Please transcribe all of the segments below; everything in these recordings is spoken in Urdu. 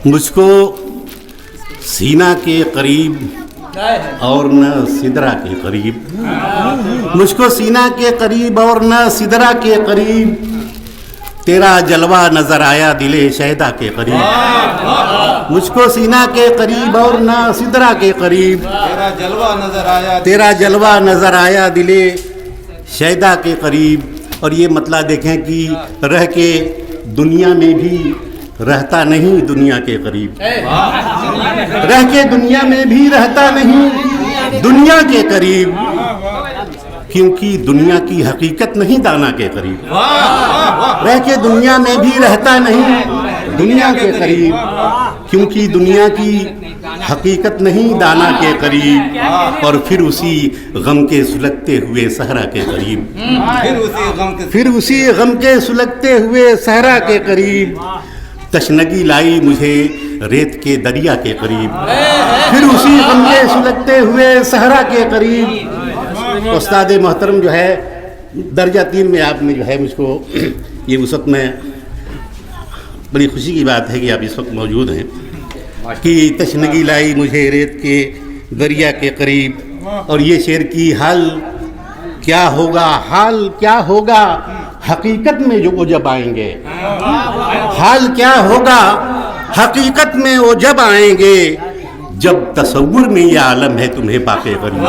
مجھ کو سینہ کے قریب اور نہ سدرا کے قریب، مجھ کو سینہ کے قریب اور نہ سدرا کے قریب، تیرا جلوہ نظر آیا دل شہدا کے قریب، مجھ کو سینہ کے قریب اور نہ سدرا کے قریب، تیرا جلوہ نظر آیا دل شہدا کے قریب۔ اور یہ مطلب دیکھیں کہ رہ کے دنیا میں بھی رہتا نہیں دنیا کے قریب، رہ کے دنیا میں بھی رہتا نہیں دنیا کے قریب، کیونکہ دنیا کی حقیقت نہیں دانا کے قریب، رہ کے دنیا میں بھی رہتا نہیں دنیا کے قریب، کیونکہ دنیا کی حقیقت نہیں دانا کے قریب، اور پھر اسی غم کے سلگتے ہوئے صحرا کے قریب، پھر اسی غم کے سلگتے ہوئے صحرا کے قریب، تشنگی لائی مجھے ریت کے دریا کے قریب، پھر اسی غم کے سلگتے ہوئے صحرا کے قریب۔ استاد محترم جو ہے درجہ 3 میں آپ نے جو ہے مجھ کو یہ اس وقت میں بڑی خوشی کی بات ہے کہ آپ اس وقت موجود ہیں کہ تشنگی لائی مجھے ریت کے دریا کے قریب، اور یہ شعر کی حال کیا ہوگا، حال کیا ہوگا حقیقت میں جو وہ جب آئیں گے، حال کیا ہوگا حقیقت میں وہ جب آئیں گے، جب تصور میں یہ عالم ہے تمہیں پاکے قریب،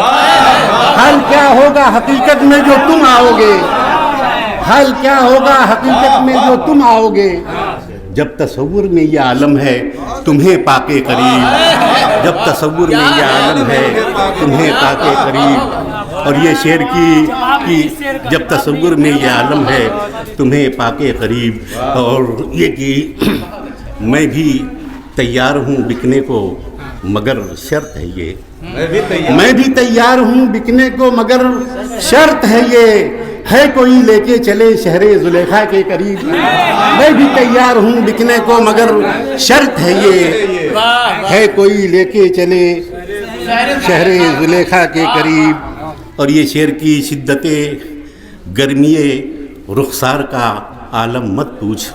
حال کیا ہوگا حقیقت میں جو تم آؤ گے، حال کیا ہوگا حقیقت میں جو تم آؤ گے، جب تصور میں یہ عالم ہے تمہیں پاکے قریب، جب تصور میں یہ عالم ہے تمہیں پاکے قریب۔ اور یہ شعر کی کہ جب تصور میں یہ عالم ہے تمہیں پاکے قریب، اور یہ کہ میں بھی تیار ہوں بکنے کو مگر شرط ہے یہ، میں بھی تیار ہوں بکنے کو مگر شرط ہے یہ، ہے کوئی لے کے چلے شہر زلیخا کے قریب، میں بھی تیار ہوں بکنے کو مگر شرط ہے یہ، ہے کوئی لے کے چلے شہر زلیخا کے قریب۔ اور یہ شعر کی شدت گرمی رخسار کا عالم مت پوچھ،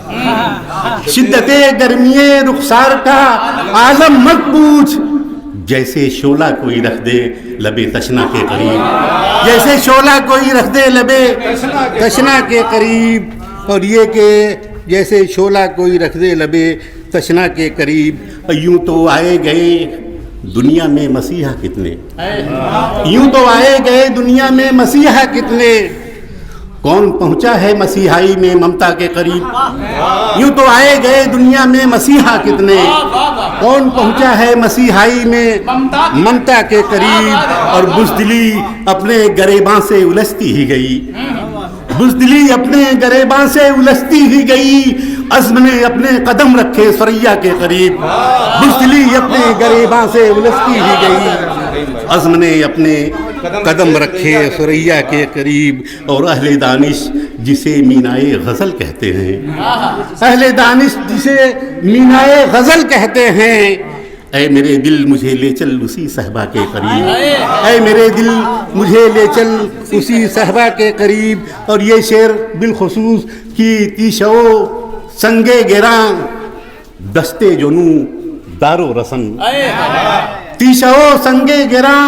شدت گرمی رخسار کا عالم مت پوچھ، جیسے شعلہ کوئی رکھ دے لبے تشنا کے قریب، جیسے شعلہ کوئی رکھ دے لبے تشنا کے قریب، اور یہ کہ جیسے شعلہ کوئی رکھ دے لبے تشنا کے قریب۔ یوں تو آئے گئے دنیا میں مسیحا کتنے، یوں تو آئے گئے دنیا میں مسیحا کتنے، کون پہنچا ہے مسیحائی میں ممتا کے قریب، یوں تو آئے گئے دنیا میں مسیحا کتنے، کون پہنچا ہے مسیحائی میں ممتا کے قریب۔ اور بزدلی اپنے گریباں سے الجھتی ہی گئی، بزدلی اپنے گریباں سے الجھتی ہی گئی، عزم نے اپنے قدم رکھے ثریا کے قریب، بزدلی اپنے گریباں سے الجھتی ہی گئی، عزم نے اپنے قدم رکھے ثریا کے قریب۔ اور اہل دانش جسے مینائے غزل کہتے ہیں، اہل دانش جسے مینائے غزل کہتے ہیں، اے میرے دل مجھے لے چل اسی صحبا کے قریب، اے میرے دل مجھے لے چل اسی صحبا کے قریب۔ اور یہ شعر بالخصوص کی تیشو سنگے گراں دستے جنوں دارو رسن، تیشو سنگے گراں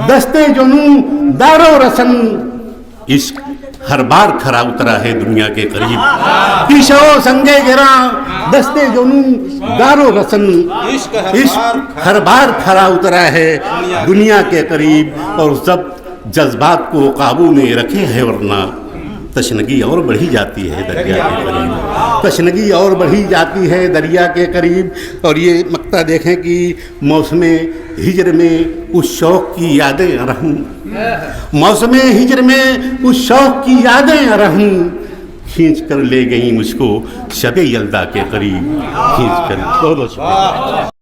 دستے جنوں دارو رسن، عشق ہر بار کھرا اترا ہے دنیا کے قریب، تیشو سنگے گراں دستے جنوں دارو رسن، عشق ہر بار کھرا اترا ہے دنیا کے قریب۔ اور سب جذبات کو قابو میں رکھے ہے ورنہ تشنگی اور بڑھی جاتی ہے دریا کے قریب، تشنگی اور بڑھی جاتی ہے دریا کے قریب۔ اور یہ مقطع دیکھیں کہ موسم ہجر میں اس شوق کی یادیں رہوں، موسم ہجر میں اس شوق کی یادیں رہوں، کھینچ کر لے گئیں مجھ کو شب یلدا کے قریب، کھینچ کر۔ بہت شکریہ۔